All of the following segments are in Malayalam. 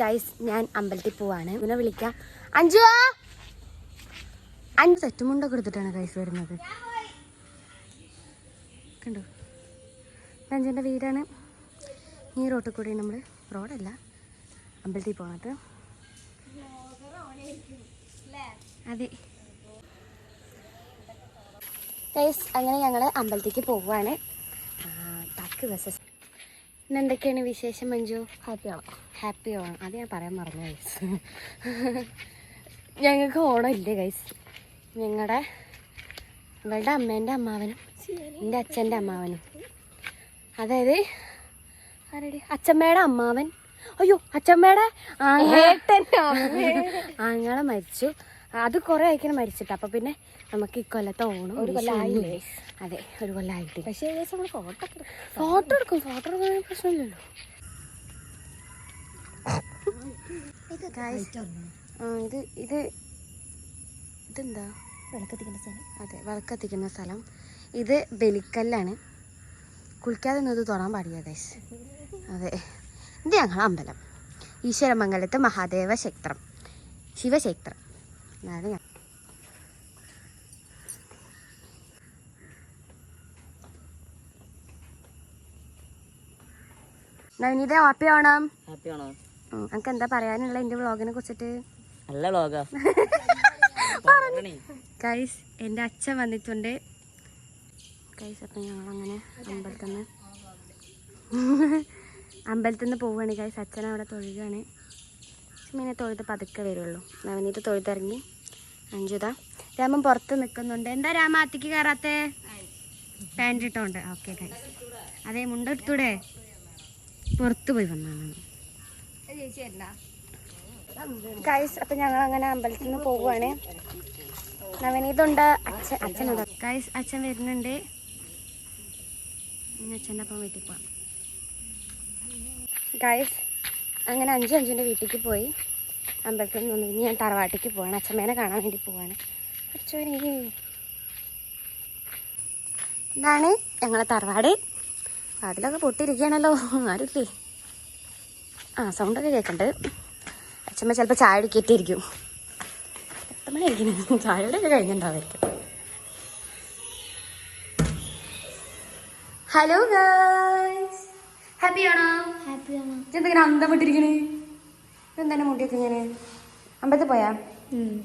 ഗൈസ് ഞാൻ അമ്പലത്തിൽ പോവാണ്. ഇവനെ വിളിക്കാം. അഞ്ചു സെറ്റുമുണ്ടൊക്കെ എടുത്തിട്ടാണ് ഗൈസ് വരുന്നത്. കണ്ടോ, അഞ്ചൻ്റെ വീടാണ്. ഈ റോട്ടിൽ കൂടി നമ്മൾ, റോഡല്ല, അമ്പലത്തിൽ പോകണത്. അതെ ഗൈസ്, അങ്ങനെ ഞങ്ങൾ അമ്പലത്തേക്ക് പോവുകയാണ്. ഇന്ന് എന്തൊക്കെയാണ് വിശേഷം മഞ്ജു? ഹാപ്പി ഓണം. അത് ഞാൻ പറയാൻ മറന്നു ഗൈസ്. ഞങ്ങൾക്ക് ഓണം ഇല്ലേ ഗൈസ്. ഇവളുടെ അമ്മേൻ്റെ അമ്മാവനും എൻ്റെ അച്ഛൻ്റെ അമ്മാവനും, അതായത് അച്ഛമ്മയുടെ അമ്മാവൻ, അയ്യോ അച്ഛമ്മയുടെ ആങ്ങളെ മരിച്ചു. അത് കുറേ ആയിക്കണം മരിച്ചിട്ട്. അപ്പം പിന്നെ നമുക്ക് ഇക്കൊല്ലത്തെ ഓണം ഒരു കൊല്ലമായില്ലേ? അതെ, ഒരു കൊല്ലമായിട്ട്. പക്ഷേ നമ്മൾ ഫോട്ടോ എടുക്കും. ഫോട്ടോ എടുക്കാൻ പ്രശ്നമില്ലല്ലോ. ഇതെന്താ? വിളക്കത്തിക്കുന്ന സ്ഥലം. അതെ, വിളക്കത്തിക്കുന്ന സ്ഥലം. ഇത് ബലിക്കല്ലാണ്. കുളിക്കാതെ ഒന്നും ഇത് തൊടാൻ പാടില്ല ഗൈസ്. അതെ, ഇത് ഞങ്ങൾ അമ്പലം ഈശ്വരമംഗലത്ത് മഹാദേവ ക്ഷേത്രം, ശിവക്ഷേത്രം. അതാണ് ഞാൻ. നവനീത ഹാപ്പി ഓണം. നമുക്ക് എന്താ പറയാനുള്ള എന്റെ വ്ളോഗിനെ കുറിച്ചിട്ട്? നല്ല വ്ളോഗാ ഗൈസ്. എൻ്റെ അച്ഛൻ വന്നിട്ടുണ്ട് ഗൈസ്. അപ്പം ഞങ്ങളങ്ങനെ അമ്പലത്തിൽ നിന്ന് പോവുകയാണ് ഗൈസ്. അച്ഛൻ അവിടെ തൊഴുകയാണ്. മീനെ തൊഴുത് പതുക്കെ വരുള്ളൂ. നവനീത് തൊഴുതിറങ്ങി. അഞ്ചുതാ രാമൻ പുറത്ത് നിൽക്കുന്നുണ്ട്. എന്താ രാമ അത്തിക്ക് കയറാത്തേ? പാൻറ് ഇട്ടോണ്ട്. Okay guys. അതെ, മുണ്ടെടുത്തൂടെ? പുറത്ത് പോയി വന്നാണ് ഗൈസ്. അപ്പം ഞങ്ങൾ അങ്ങനെ അമ്പലത്തിൽ നിന്ന് പോവുകയാണ്. നവനീതുണ്ട്, അച്ഛനുണ്ട് ഗൈസ്. അച്ഛൻ വരുന്നുണ്ട്. അച്ഛൻ്റെ അപ്പം വീട്ടിൽ പോവാം ഗൈസ്. അങ്ങനെ അഞ്ചിൻ്റെ വീട്ടിലേക്ക് പോയി. അമ്പലത്തിൽ നിന്ന് ഇനി ഞാൻ തറവാട്ടിലേക്ക് പോവാണ്. അച്ഛമ്മേനെ കാണാൻ വേണ്ടി പോവാണ്. ഇതാണ് ഞങ്ങളെ തറവാട്. അതിലൊക്കെ പൊട്ടിയിരിക്കുകയാണല്ലോ, ആരുമില്ലേ? സൗണ്ടൊക്കെ കേൾക്കണ്ട്. അച്ഛമ്മ ചിലപ്പോൾ ചായ എടുക്കിയിട്ടിരിക്കും. 8 മണി ആയിരിക്കും. ചായയോടെയൊക്കെ കഴിഞ്ഞിട്ടുണ്ടാവായിരിക്കും. ഹലോ ഗൈസ്, ഹാപ്പി ആണോ? എന്തെങ്കിലും അന്തം വിട്ടിരിക്കണേ? എന്താണ് മുടിയൊക്കെ ഇങ്ങനെ? അമ്പലത്തിൽ പോയാ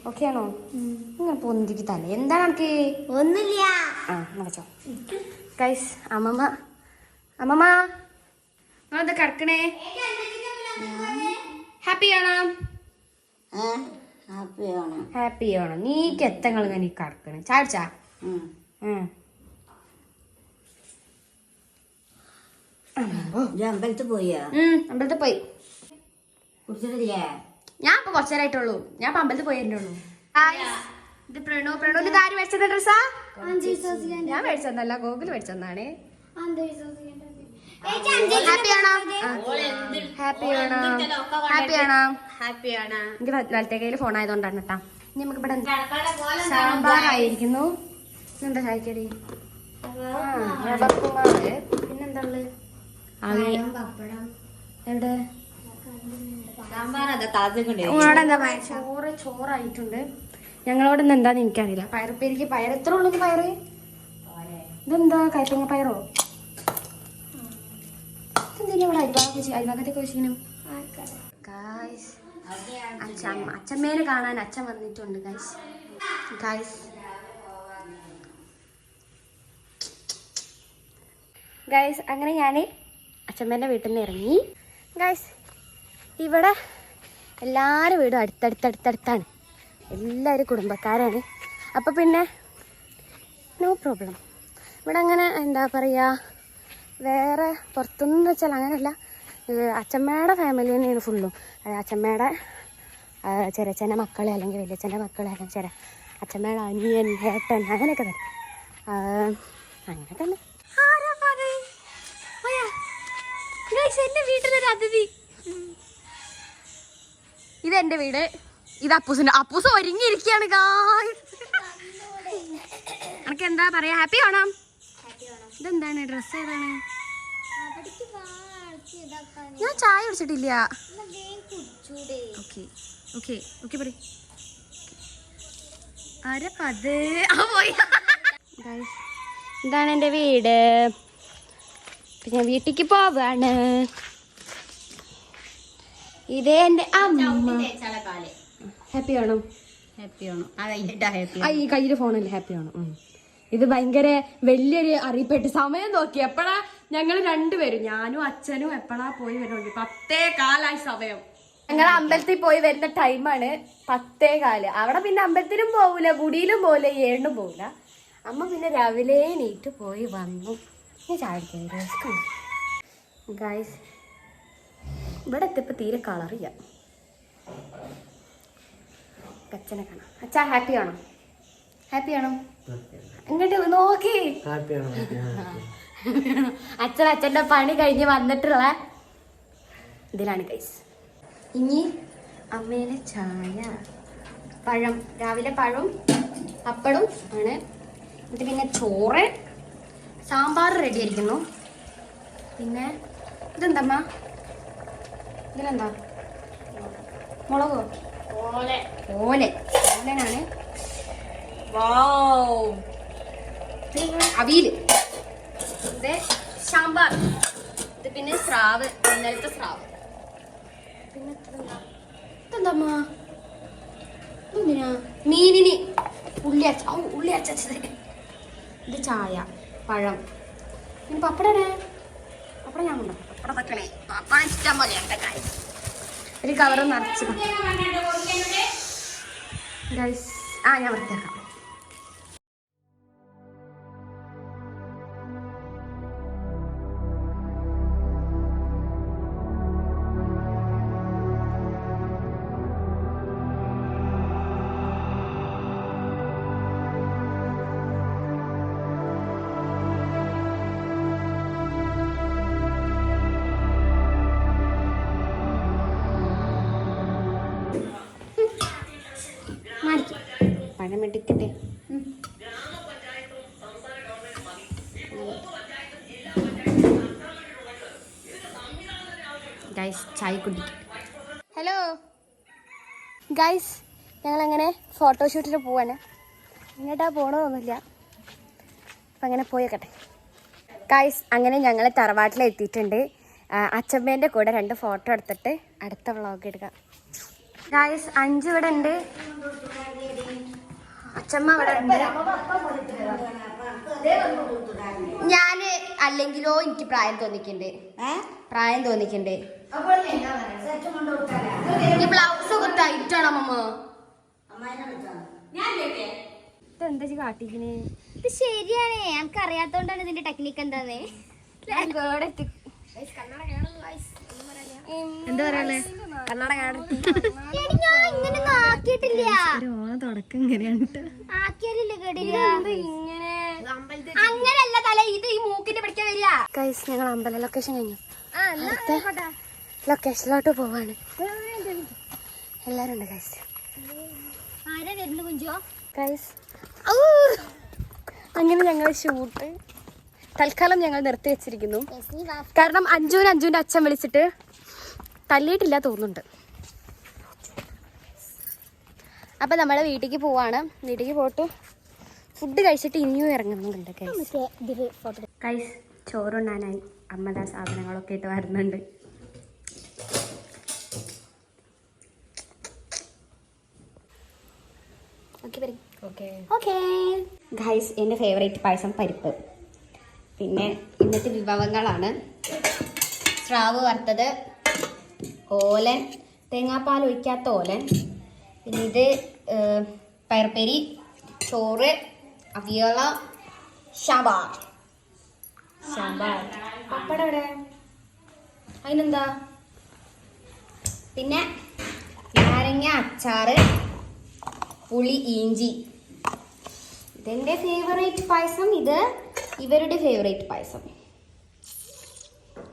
ഓക്കെ ആണോ? ഇങ്ങനെ പൊന്തിക്ക് തന്നെ. എന്താണ് എനിക്ക്? ഒന്നുമില്ല. വെച്ചോ ഗൈസ്. അമ്മമ്മ നിങ്ങളെന്താ കിടക്കണേ? ഹാപ്പി ആണോ? ഹാപ്പി ആണോ? നീക്ക് എത്തങ്ങൾ ഇങ്ങനെ കിടക്കണേ? ചാടിച്ചാ? അമ്പലത്തിൽ പോയാ? അമ്പലത്തിൽ പോയി. കുടിച്ചിട്ടില്ലേ? ഞാൻ ഇപ്പൊ കുറച്ചേരായിട്ടുള്ളൂ. ഞാൻ ഇപ്പൊ അമ്പലത്തിൽ പോയിട്ടുള്ളൂ. ഇത് പ്രണുവിന് ആര് മേടിച്ചത് ഡ്രസ്സാ? ഞാൻ മേടിച്ചതല്ല, ഗോകുൽ മേടിച്ചതാണ്. ഹാപ്പി ആണോ? എനിക്ക് വലത്തെ കയ്യിൽ ഫോൺ ആയതുകൊണ്ടാണ് കേട്ടാ. ഇനി നമുക്ക് ഇവിടെ സാമ്പാറായിരിക്കുന്നു. എന്താ ചായക്കടി? റബർക്കുമാറ്. പിന്നെന്താ ഉള്ളത്? എവിടെ ചോറായിട്ടുണ്ട്. ഞങ്ങളോട് ഇന്ന് എന്താന്ന് എനിക്കറിയില്ല. പയറുപ്പേരിക്ക് പയർ എത്ര ഉള്ളത്? പയറ് ഇതെന്താ? കൈപ്പങ്ങ പയറോ? എന്തിനാ ഇവിടെ അരിവാക്കത്തൊക്കെ വെച്ചിരിക്കണം? അച്ഛമ്മേനെ കാണാൻ അച്ഛൻ വന്നിട്ടുണ്ട് ഗൈസ്. അങ്ങനെ ഞാൻ അച്ഛമ്മേൻ്റെ വീട്ടിൽ നിന്ന് ഇറങ്ങി ഗൈസ്. ഇവിടെ എല്ലാവരും വീടും അടുത്തടുത്താണ്. എല്ലാവരും കുടുംബക്കാരാണ്. അപ്പോൾ പിന്നെ നോ പ്രോബ്ലം. ഇവിടെ അങ്ങനെ എന്താ പറയുക, വേറെ പുറത്തുനിന്ന് വെച്ചാൽ അങ്ങനെയല്ല. അച്ഛമ്മയുടെ ഫാമിലി തന്നെയാണ് ഫുള്ളും. അച്ഛമ്മയുടെ ചെറിയച്ഛൻ്റെ മക്കളെ അല്ലെങ്കിൽ വലിയച്ഛൻ്റെ മക്കളെ അല്ലെങ്കിൽ അച്ഛമ്മയുടെ അനിയൻ, ഏട്ടൻ, അങ്ങനെയൊക്കെ തന്നെ. അങ്ങനെ തന്നെ. എൻ്റെ വീട്ടിലൊരു അതിഥി. ഇതെന്റെ വീട്. ഇത് അപ്പൂസ് ഒരുങ്ങിയിരിക്കുകയാണ്. എനിക്ക് എന്താ പറയാ? ഹാപ്പി ആണോ? ഇതെന്താണ്? ഡ്രസ്സ് ഏതാണ്? ഞാൻ ചായ കുടിച്ചിട്ടില്ല. ഓക്കെ ഓക്കെ ഓക്കെ പറ. ആരപ്പത്? ഇതാണ് എൻ്റെ വീട്. ഞാൻ വീട്ടിലേക്ക് പോവാണ്. ഇതേ എൻ്റെ അമ്മ. ഹാപ്പി ആണോ? ഈ കയ്യില് ഫോണല്ലേ? ഹാപ്പി ആണോ? ഇത് ഭയങ്കര വലിയൊരു അറിയിപ്പെട്ട് സമയം നോക്കി എപ്പോഴാ ഞങ്ങൾ രണ്ടുപേരും, ഞാനും അച്ഛനും എപ്പോഴാ പോയി വരുന്നുണ്ട്. 10:15 സമയം. ഞങ്ങൾ അമ്പലത്തിൽ പോയി വരുന്ന ടൈമാണ് 10:15. അവിടെ പിന്നെ അമ്പലത്തിലും പോവില്ല, ഗുഡിയിലും പോവില്ല, ഏഴിനും പോവില്ല. അമ്മ പിന്നെ രാവിലെ എണീറ്റ് പോയി വന്നു. ഞാൻ ചാടിക്കാൻ ഗായ്സ് ഇവിടെ എത്തിയപ്പോൾ തീരെ കളറില്ല. അച്ഛനെ കാണാം. അച്ഛാ ഹാപ്പി ആണോ? ഹാപ്പി ആണോ? ഇങ്ങോട്ട് നോക്കി. അച്ഛൻ്റെ പണി കഴിഞ്ഞ് വന്നിട്ടുള്ള ഇതിലാണ് ഗൈസ്. ഇനി അമ്മേനെ ചായ, പഴം, രാവിലെ പഴം പപ്പടും ആണ്. ഇത് പിന്നെ ചോറ്, സാമ്പാർ റെഡി ആയിരിക്കുന്നു. പിന്നെ ഇതെന്തമ്മ? ഇതിലെന്താ? മുളകോ? ഓലനാണ്. അവിയല്, ഇത് സാമ്പാർ, ഇത് പിന്നെ സ്രാവ്, ഇന്നലത്തെ സ്രാവ്. പിന്നെ ഇതെന്തമ്മ? എന്തിനാ? മീനിന് ഉള്ളി അരച്ചത്. ഇത് ചായ, പഴം, പിന്നെ പപ്പടേ. പപ്പടം ഞാൻ കൊണ്ടോ? പപ്പടം തക്കണേ. പപ്പടം ഇഷ്ടം പോലെയാണ് കാര്യം. ഒരു കവറ് നിറച്ച് ഞാൻ വൃത്തിയാക്കാം. പഴം എടുക്കട്ടെ. ഗൈസ് ചായ കുടിക്കും. ഹലോ ഗൈസ്, ഞങ്ങളങ്ങനെ ഫോട്ടോഷൂട്ടിന് പോവാണ്. ഇങ്ങോട്ടാ പോകണമെന്നൊന്നുമില്ല, അപ്പം അങ്ങനെ പോയേക്കട്ടെ. ഗൈസ് അങ്ങനെ ഞങ്ങൾ തറവാട്ടിലെത്തിയിട്ടുണ്ട്. അച്ഛമ്മേൻ്റെ കൂടെ 2 ഫോട്ടോ എടുത്തിട്ട് അടുത്ത വ്ളോഗ് എടുക്കാം. ഗൈസ് 5 ഇവിടെ ഉണ്ട്. അച്ഛമ്മ അവിടെ ഉണ്ട്. ഞാന് അല്ലെങ്കിലോ എനിക്ക് പ്രായം തോന്നിക്കുന്നുണ്ട്. ഈ ബ്ലൗസ് ഒക്കെ ടൈറ്റ് ആണോ അമ്മ? ഇതെന്താ കാട്ടിക്കണേ? ഇത് ശരിയാണ്, നമുക്ക് അറിയാത്തോണ്ടാണ് ഇതിന്റെ ടെക്നിക്ക് എന്താന്ന്. എന്താ പറയാ? കണ്ണട ആക്കിയിട്ടില്ല. തുടക്കം ഇങ്ങനെയാണ്. അങ്ങനെയല്ല തല, ഇത് ഈ മൂക്കിന്റെ പഠിക്കാൻ വരിക. ഗൈസ് ഞങ്ങൾ അമ്പലം ലൊക്കേഷൻ കഴിഞ്ഞു. ലൊക്കേഷനിലോട്ട് പോവാണ്. എല്ലാരും ഉണ്ട് ഗൈസ്. ആരാ വരുന്നു കുഞ്ചോ? ഗൈസ് അങ്ങനെ ഞങ്ങൾ ഷൂട്ട് തൽക്കാലം ഞങ്ങൾ നിർത്തി വെച്ചിരിക്കുന്നു. കാരണം അഞ്ജുവിന്റെ അച്ഛൻ വിളിച്ചിട്ട് തല്ലിയിട്ടില്ല തോന്നുന്നുണ്ട്. അപ്പം നമ്മൾ വീട്ടിലേക്ക് പോവാണ്. വീട്ടിലേക്ക് പോയിട്ട് ഫുഡ് കഴിച്ചിട്ട് ഇനിയും ഇറങ്ങുന്നുണ്ട് ഗൈസ്. ചോറുണ്ണാനായി അമ്മയുടെ സാധനങ്ങളൊക്കെ ഇട്ട് വരുന്നുണ്ട്. ഗൈസ് എൻ്റെ ഫേവറേറ്റ് പായസം പരിപ്പ്. പിന്നെ ഇന്നത്തെ വിഭവങ്ങളാണ് സ്രാവ് വറുത്തത്, ഓലൻ, തേങ്ങാപ്പാൽ ഒഴിക്കാത്ത ഓലൻ, പിന്നെ ഇത് പയർപ്പേരി, ചോറ്, അവിയള, സാമ്പാർ. പപ്പടം എവിടെ? അതിനെന്താ? പിന്നെ നാരങ്ങ അച്ചാറ്, പുളി, ഇഞ്ചി. ഇതെൻ്റെ ഫേവറേറ്റ് പായസം. ഇത് ഇവരുടെ ഫേവറേറ്റ് പായസം.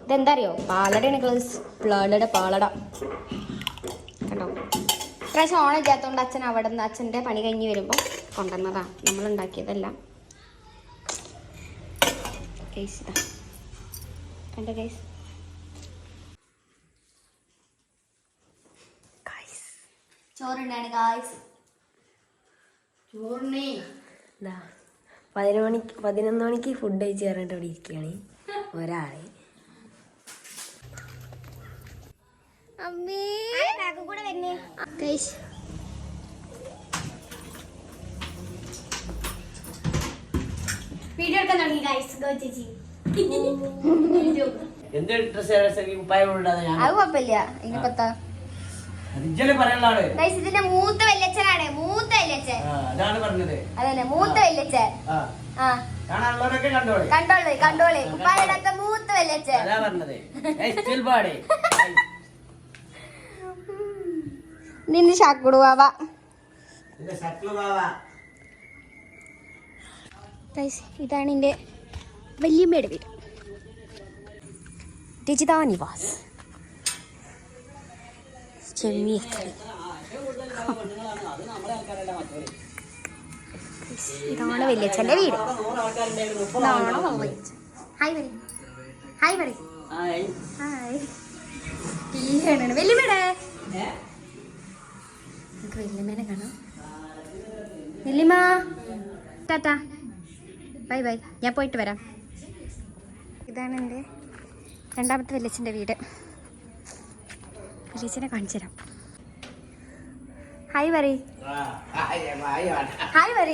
ഇതെന്താ അറിയോ? പാലടയാണ് ക്ലാസ്. പാലട കണ്ടോ? ഇപ്രാവശ്യം ഓണം ഇല്ലാത്തതുകൊണ്ട് അച്ഛൻ അവിടെ നിന്ന് അച്ഛൻ്റെ പണി കഴിഞ്ഞ് വരുമ്പോൾ കൊണ്ടുവന്നതാണ്. നമ്മളുണ്ടാക്കിയതല്ല. ഗൈസ് ഇതാ കണ്ടോ ഗൈസ്? ചോറുണ്ടാണ് ഗായ്സ്. ചോറിനെ 11 മണിക്ക് ഫുഡ് കഴിച്ച് കയറിയിട്ട് ഇവിടെ ഇരിക്കുകയാണ് ഒരാളെ. വീഡിയോ എടുക്കാൻ തുടങ്ങി ഗായ്സ്. ഗോ ചേച്ചി. എന്ത് ഡ്രസ് കുപ്പായം കൊണ്ടാണ് ഞാൻ അത് കുഴപ്പമില്ല. ഇതിനെപ്പത്താ പറയാനുള്ളതാണ്. ഗായ്സ് ഇതിന്റെ മൂത്ത വല്യച്ഛനാണ്. മൂത്ത വല്യച്ഛൻ. അതാണ് പറഞ്ഞത്. അതന്നെ മൂത്ത വല്യച്ഛൻ. ആ കാണാനുള്ളവരൊക്കെ കണ്ടോളെ. കണ്ടോളെ കുപ്പായിടാത്ത മൂത്ത വല്യച്ഛൻ. അതാ പറഞ്ഞത്. നിന്റെ ഷാക്കുടു ബാബ. ഇതാണ് എൻ്റെ വല്യമ്മയുടെ വീട്. രജിതാ നിവാസ്. ഇതാണ് വല്യച്ഛൻ്റെ വീട്. ഹായ് പറ. ഹായ് പറ. ഹായ്. വല്യമ്മയുടെ നമുക്ക് വല്യമ്മേനെ കാണാം. വല്യമ്മ ടാറ്റാ ബൈ ബൈ. ഞാൻ പോയിട്ട് വരാം. ഇതാണ് എൻ്റെ രണ്ടാമത്തെ വല്യച്ഛൻ്റെ വീട്. വല്യച്ഛനെ കാണിച്ചു തരാം. ഹായ് പറ. ഹായ് പറ.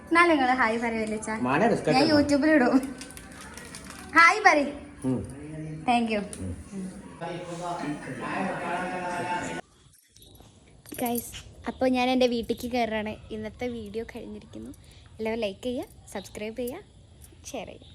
എന്നാലും നിങ്ങൾ ഹായ് പറ വല്യച്ഛ. ഞാൻ യൂട്യൂബിലിടും. ഹായ് പറ. Thank you guys. അപ്പോൾ ഞാൻ എൻ്റെ വീട്ടിലേക്ക് കയറാണ്. ഇന്നത്തെ വീഡിയോ കഴിഞ്ഞിരിക്കുന്നു. എല്ലാവരും ലൈക്ക് ചെയ്യുക, സബ്സ്ക്രൈബ് ചെയ്യുക, ഷെയർ ചെയ്യുക.